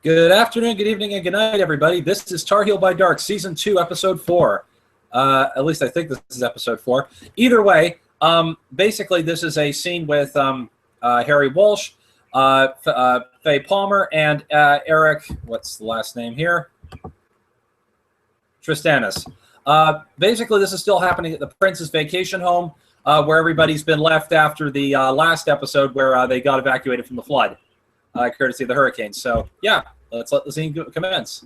Good afternoon, good evening, and good night, everybody. This is Tarheel by Dark, Season 2, Episode 4. At least I think this is Episode 4. Either way, basically this is a scene with Harry Walsh, Faye Palmer, and Eric, what's the last name here? Tristanis. Basically, this is still happening at the Prince's vacation home, where everybody's been left after the last episode where they got evacuated from the flood. Courtesy of the hurricane. So, yeah, let's let the scene commence.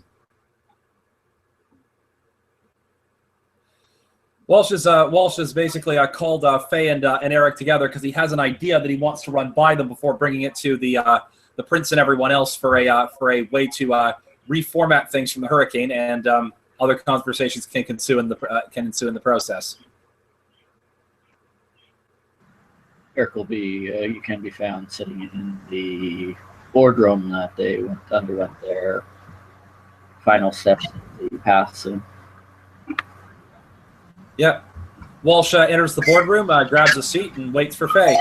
Walsh is basically called Faye and Eric together because he has an idea that he wants to run by them before bringing it to the prince and everyone else for a way to reformat things from the hurricane, and other conversations can ensue in the process. Eric will be you can be found sitting in the boardroom that they underwent their final steps in the path soon. Yep. Walsh enters the boardroom, grabs a seat, and waits for Faye.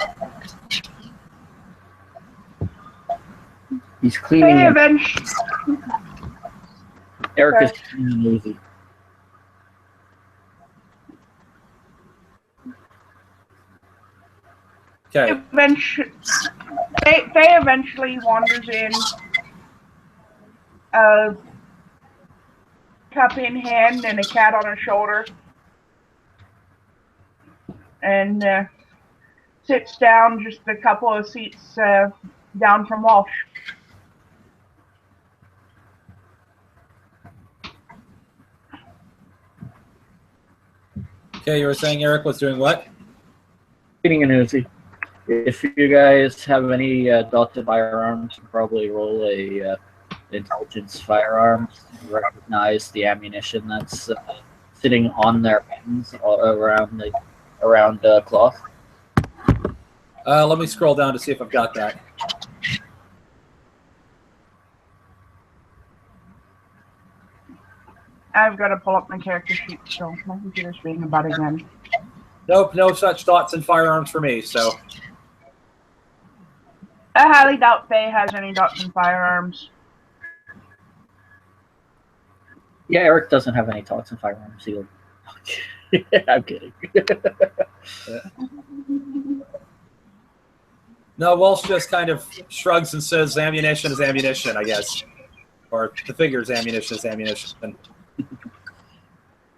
He's cleaning. Hey, eventually. Eric is cleaning Lucy. Okay. Faye eventually wanders in, cup in hand and a cat on her shoulder, and sits down just a couple of seats down from Walsh. Okay, you were saying Eric was doing what? Cleaning an Uzi. If you guys have any adopted firearms, probably roll a intelligence firearms to recognize the ammunition that's sitting on their pens around cloth. Let me scroll down to see if I've got that. I've got to pull up my character sheet, so my computer's being a butt again. Nope, no such thoughts in firearms for me, so. I highly doubt Faye has any dots in firearms. Yeah, Eric doesn't have any thoughts in firearms either. I'm kidding. No, Walsh just kind of shrugs and says ammunition is ammunition, I guess. Or the figures ammunition is ammunition.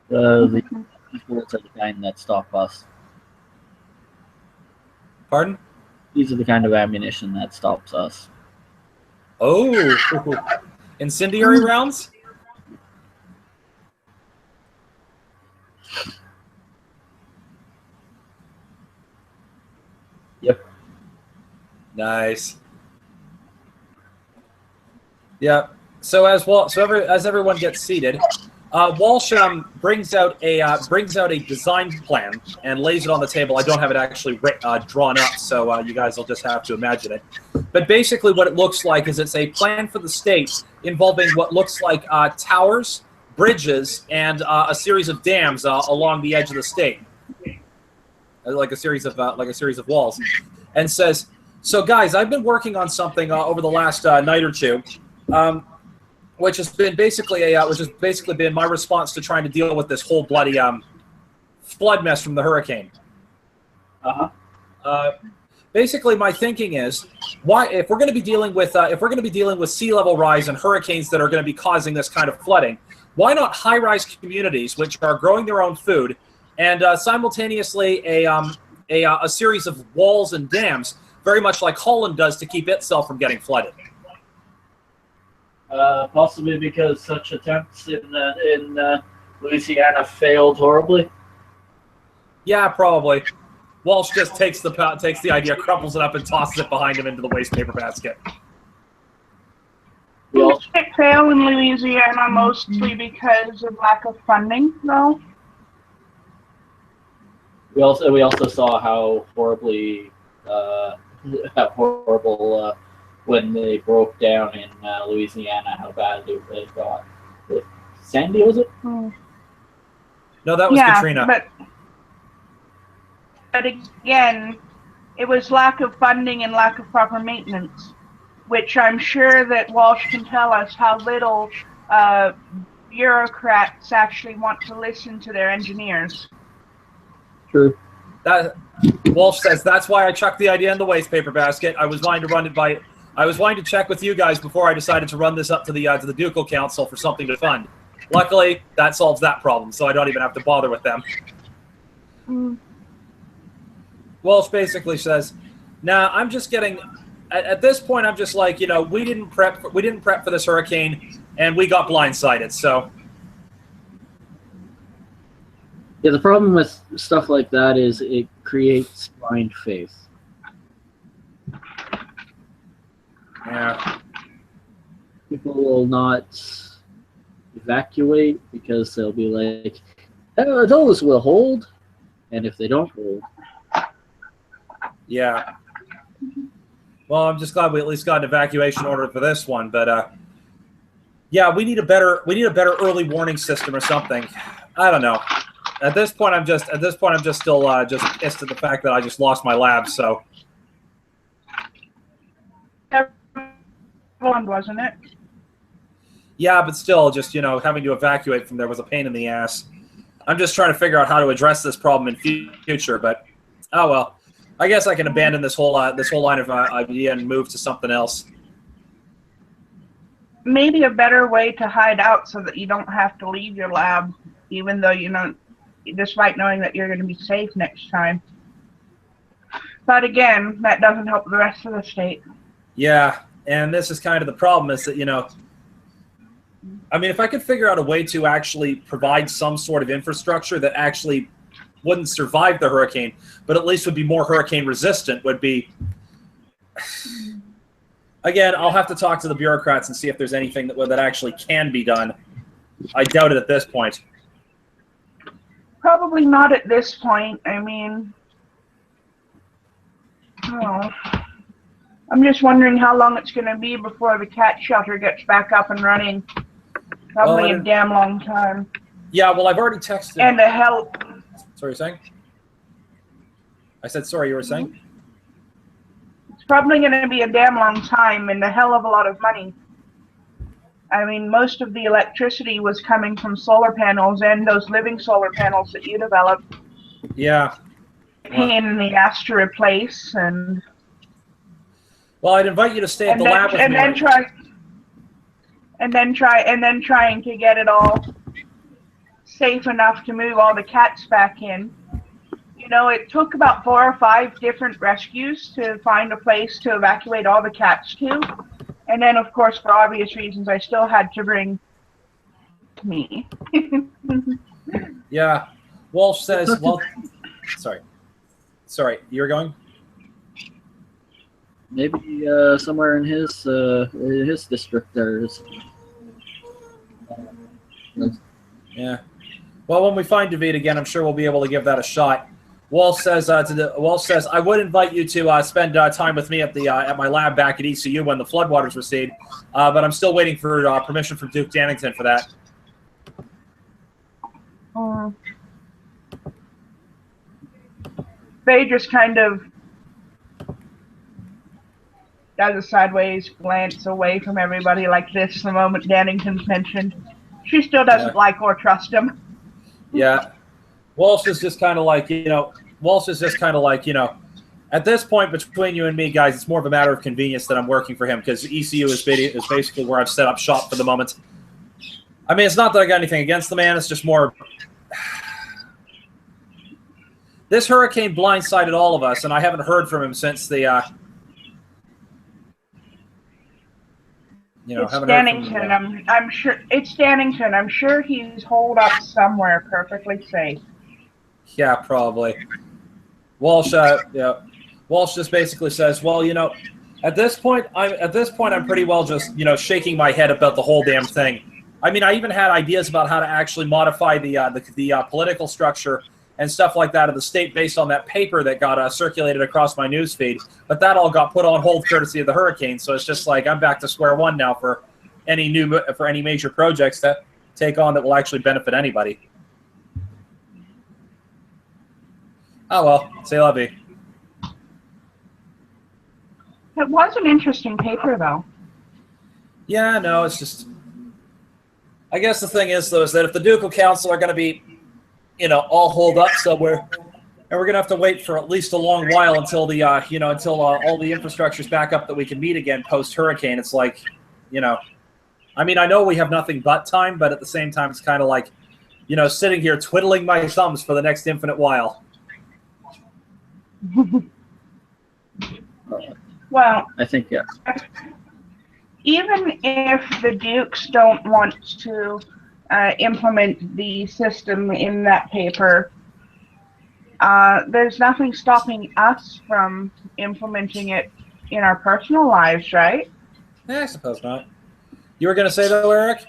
The bullets are the kind that stop us. Pardon? These are the kind of ammunition that stops us. Oh, incendiary rounds? Yep. Nice. Yeah. So as everyone gets seated, Walsh brings out a design plan and lays it on the table. I don't have it actually drawn up, so you guys will just have to imagine it. But basically what it looks like is it's a plan for the state involving what looks like towers, bridges, and a series of dams along the edge of the state, like a series of walls. And says, so guys, I've been working on something over the last night or two. Which has basically been my response to trying to deal with this whole bloody flood mess from the hurricane. Basically, my thinking is, why if we're going to be dealing with sea level rise and hurricanes that are going to be causing this kind of flooding, why not high-rise communities which are growing their own food, and simultaneously a series of walls and dams, very much like Holland does to keep itself from getting flooded. Possibly because such attempts in Louisiana failed horribly. Yeah, probably. Walsh just takes the idea, crumples it up, and tosses it behind him into the waste paper basket. It failed in Louisiana mostly because of lack of funding, though. We also saw how horrible when they broke down in Louisiana, how bad they got. Sandy, was it? No, that was Katrina. But again, it was lack of funding and lack of proper maintenance. which I'm sure that Walsh can tell us how little bureaucrats actually want to listen to their engineers. True. That Walsh says that's why I chucked the idea in the waste paper basket. I was wanting to run it by. I was wanting to check with you guys before I decided to run this up to the Ducal Council for something to fund. Luckily, that solves that problem, so I don't even have to bother with them. Mm. Walsh basically says, "Nah, I'm just getting. At this point, I'm just like, we didn't prep for this hurricane, and we got blindsided. So, Yeah, the problem with stuff like that is it creates blind faith. yeah, People will not evacuate because they'll be like, oh, those will hold. And if they don't hold, yeah. Well, I'm just glad we at least got an evacuation order for this one, but yeah, we need a better early warning system or something. I don't know. At this point, I'm just still just pissed at the fact that I just lost my lab. So One, wasn't it? yeah, but still, just having to evacuate from there was a pain in the ass. I'm just trying to figure out how to address this problem in future, but oh well. I guess I can abandon this whole line of idea and move to something else. Maybe a better way to hide out so that you don't have to leave your lab, even though despite knowing that you're going to be safe next time. But again, that doesn't help the rest of the state. Yeah, and this is kind of the problem is that, I mean, if I could figure out a way to actually provide some sort of infrastructure that actually wouldn't survive the hurricane, but at least would be more hurricane resistant, would be... Again, I'll have to talk to the bureaucrats and see if there's anything that actually can be done. I doubt it at this point. Probably not at this point. I mean, oh, I'm just wondering how long it's going to be before the cat shelter gets back up and running. Probably a damn long time. Yeah, well, I've already texted. And the help. Sorry, you're saying? I said, sorry, you were saying? It's probably going to be a damn long time and a hell of a lot of money. I mean, most of the electricity was coming from solar panels and those living solar panels that you developed. Yeah. Pain in the ass to replace and... Well, I'd invite you to stay at the lab with me. And then trying to get it all safe enough to move all the cats back in. It took about 4 or 5 different rescues to find a place to evacuate all the cats to. And then, of course, for obvious reasons, I still had to bring me. Yeah. Walsh says, well, sorry, you were going? maybe somewhere in his district there is. Yeah. Well, when we find David again, I'm sure we'll be able to give that a shot. Walsh says, I would invite you to spend time with me at my lab back at ECU when the floodwaters recede, but I'm still waiting for permission from Duke Dannington for that. They just kind of does a sideways glance away from everybody like this the moment Dannington's mentioned. She still doesn't like or trust him. Yeah. Walsh is just kind of like, at this point between you and me, guys, it's more of a matter of convenience that I'm working for him because ECU is basically where I've set up shop for the moment. I mean, it's not that I got anything against the man. It's just more... This hurricane blindsided all of us, and I haven't heard from him since the... it's Dannington. I'm sure it's Dannington. I'm sure he's holed up somewhere perfectly safe. Yeah, probably. Walsh, Walsh just basically says, "Well, at this point, I'm pretty well just, shaking my head about the whole damn thing. I mean, I even had ideas about how to actually modify the political structure and stuff like that of the state based on that paper that got circulated across my newsfeed. But that all got put on hold courtesy of the hurricane. So it's just like I'm back to square one now for any major projects to take on that will actually benefit anybody." Oh well, c'est la vie. It was an interesting paper, though. Yeah, no, it's just. I guess the thing is, though, is that if the Ducal Council are going to be, all holed up somewhere, and we're going to have to wait for at least a long while until the, until all the infrastructure's back up that we can meet again post-hurricane, it's like, I mean, I know we have nothing but time, but at the same time, it's kind of like, sitting here twiddling my thumbs for the next infinite while. Well, I think, yeah. Even if the Dukes don't want to implement the system in that paper, there's nothing stopping us from implementing it in our personal lives, right? I suppose not. You were going to say, though, Eric?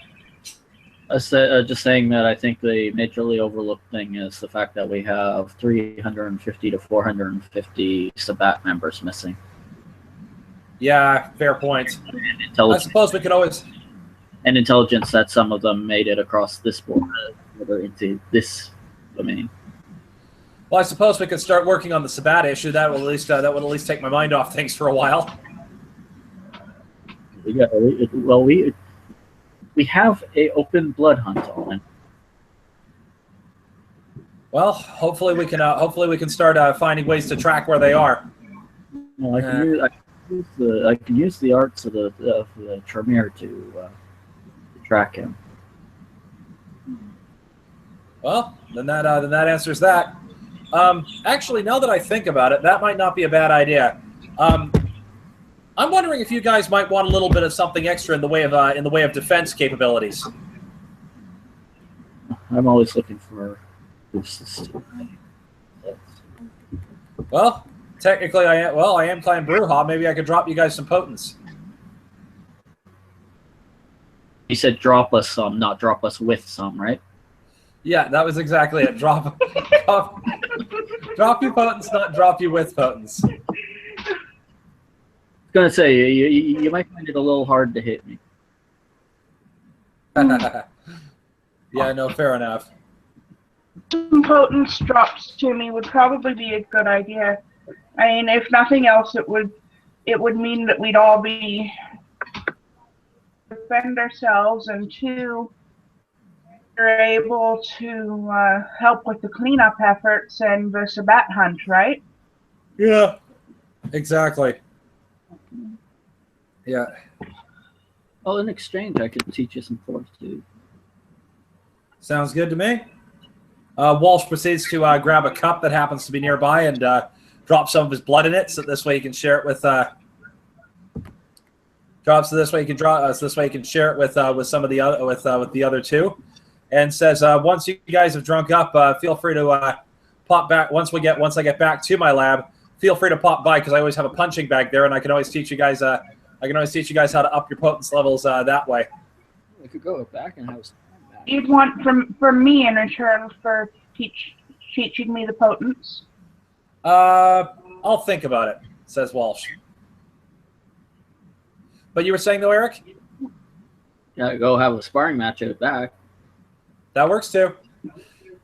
Just saying that I think the majorly overlooked thing is the fact that we have 350 to 450 Sabat members missing. Yeah, fair point. I suppose we could always... And intelligence that some of them made it across this border into this domain. Well, I suppose we could start working on the Sabat issue. That would at least take my mind off things for a while. We have a open blood hunt on. Well, hopefully we can start finding ways to track where they are. Well, I can use the arts of the Tremere to track him. Well, then that answers that. Actually, now that I think about it, that might not be a bad idea. I'm wondering if you guys might want a little bit of something extra in the way of defense capabilities. I'm always looking for boosts. Well, technically, I am Clan Brewha. Maybe I could drop you guys some potents. You said drop us some, not drop us with some, right? Yeah, that was exactly it. Drop you potents, not drop you with potents. I was gonna say you might find it a little hard to hit me. Yeah, no, fair enough. Some potence drops to me would probably be a good idea. I mean, if nothing else, it would mean that we'd all be defend ourselves, and two, we're able to help with the cleanup efforts and the Sabat hunt, right? Yeah, exactly. Yeah. Well, in exchange, I could teach you some fortitude. Sounds good to me. Walsh proceeds to grab a cup that happens to be nearby and drop some of his blood in it, so this way he can share it with. This way he can share it with some of the other with the other two, and says once you guys have drunk up, feel free to pop back once I get back to my lab. Feel free to pop by because I always have a punching bag there, and I can always teach you guys. I can always teach you guys how to up your potence levels that way. We could go back and have. You'd want from me in return for teaching me the potence? I'll think about it, says Walsh. But you were saying though, Eric? Yeah, go have a sparring match out back. That works too.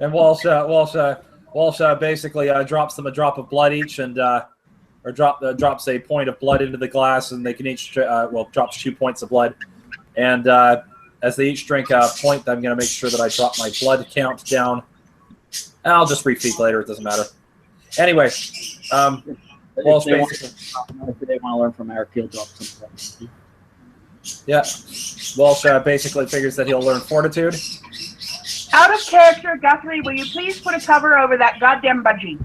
And Walsh basically drops them a drop of blood each, and drops a point of blood into the glass, and they can each drops 2 points of blood, and as they each drink a point, I'm going to make sure that I drop my blood count down. I'll just refeed later. It doesn't matter. Anyway, Walsh basically. If they want to learn from Eric, he'll drop some. Yeah, Walsh basically figures that he'll learn fortitude. Out of character, Guthrie, will you please put a cover over that goddamn budgie?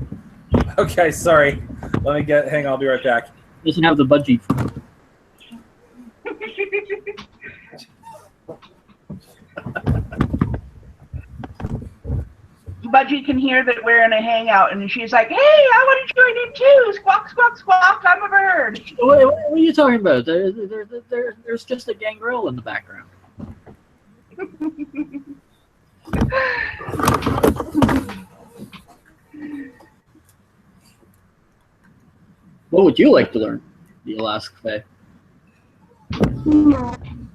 Okay, sorry. Hang on, I'll be right back. Doesn't have the budgie. Budgie can hear that we're in a hangout, and she's like, "Hey, I want to join in too! Squawk, squawk, squawk! I'm a bird." What are you talking about? There's just a gangrel in the background. What would you like to learn? You'll ask Faye.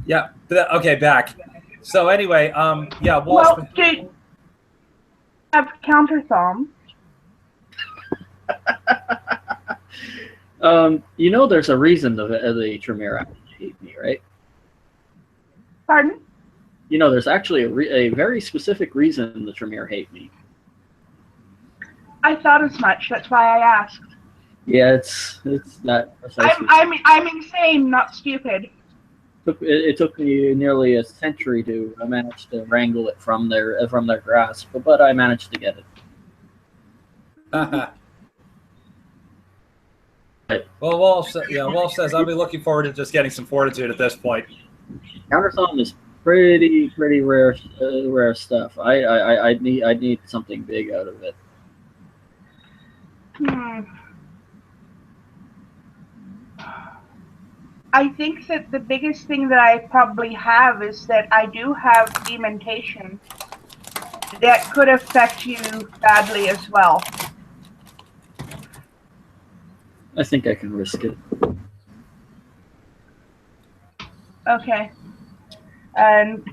Yeah. Okay, back. So anyway, yeah. Walsh. Well, do you have counter thumb? You know, there's a reason the Tremere actually hate me, right? Pardon? You know, there's actually a very specific reason the Tremere hate me. I thought as much. That's why I asked. Yeah, it's that precisely. I'm insane, not stupid. It took me nearly a century to manage to wrangle it from their grasp, but I managed to get it. Well, Walsh says I'll be looking forward to just getting some fortitude at this point. Counterthumb is pretty rare stuff. I need something big out of it. I think that the biggest thing that I probably have is that I do have dementation that could affect you badly as well. I think I can risk it. Okay. And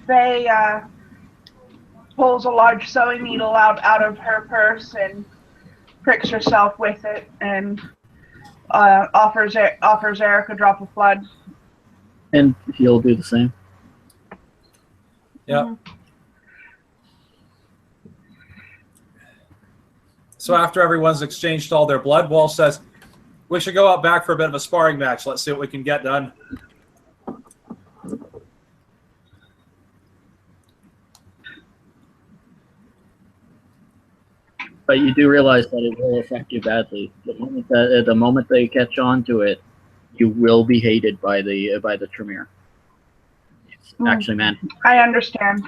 Faye pulls a large sewing needle out of her purse and pricks herself with it and offers Eric a drop of blood. And he'll do the same. Yeah. Mm-hmm. So after everyone's exchanged all their blood, Walsh says, we should go out back for a bit of a sparring match. Let's see what we can get done. But you do realize that it will affect you badly. The moment they catch on to it, you will be hated by the Tremere. It's actually man. I understand.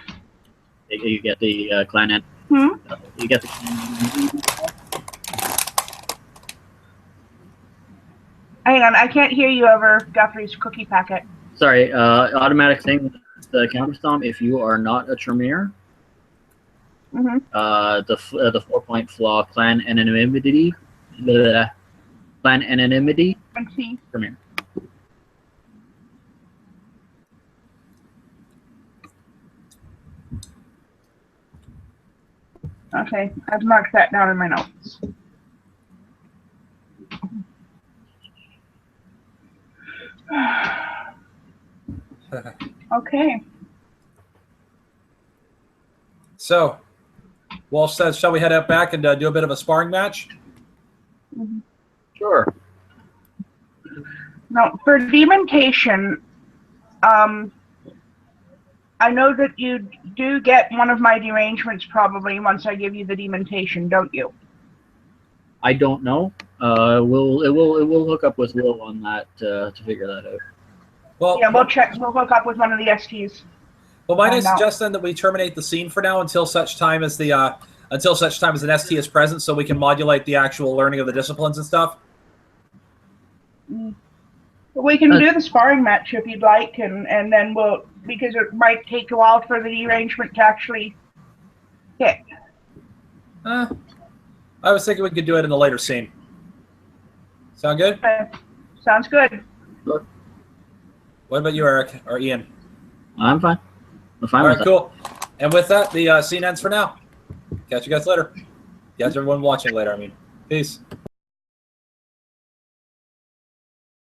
You get the clan end. You get the clan. Hang on, I can't hear you over Guthrie's cookie packet. Sorry, automatic thing. The counterstomp. If you are not a Tremere, the 4-point flaw clan anonymity, Tremere. Okay, I've marked that down in my notes. Okay. So, Walsh says, shall we head out back and do a bit of a sparring match? Sure. Now, for dementation, I know that you do get one of my derangements probably once I give you the dementation, don't you? I don't know. We'll hook up with Will on that to figure that out. Well, yeah, we'll check. We'll hook up with one of the STs. Well, might I suggest then that we terminate the scene for now until such time as an ST is present, so we can modulate the actual learning of the disciplines and stuff. We can do the sparring match if you'd like, and then because it might take a while for the derangement to actually hit. I was thinking we could do it in a later scene. Sound good? Sounds good. Sure. What about you, Eric or Ian? I'm fine. I'm fine. All with right, cool. And with that, the scene ends for now. Catch you guys later. Catch everyone watching later. Peace.